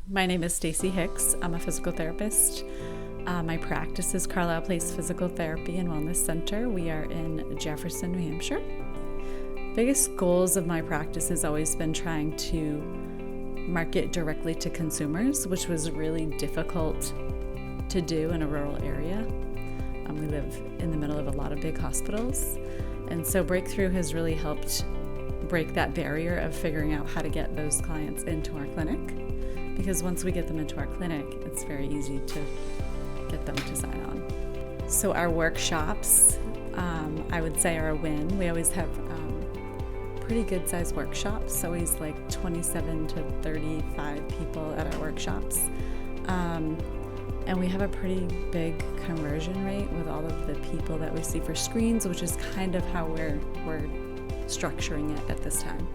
My name is Stacey Hicks. I'm a physical therapist. My practice is Carlisle Place Physical Therapy and Wellness Center. We are in Jefferson, New Hampshire. Biggest goals of my practice has always been trying to market directly to consumers, which was really difficult to do in a rural area. We live in the middle of a lot of big hospitals, and so Breakthrough has really helped break that barrier of figuring out how to get those clients into our clinic, because once we get them into our clinic, it's very easy to get them to sign on. So our workshops, I would say, are a win. We always have pretty good sized workshops, always like 27 to 35 people at our workshops. And we have a pretty big conversion rate with all of the people that we see for screens, which is kind of how we're structuring it at this time.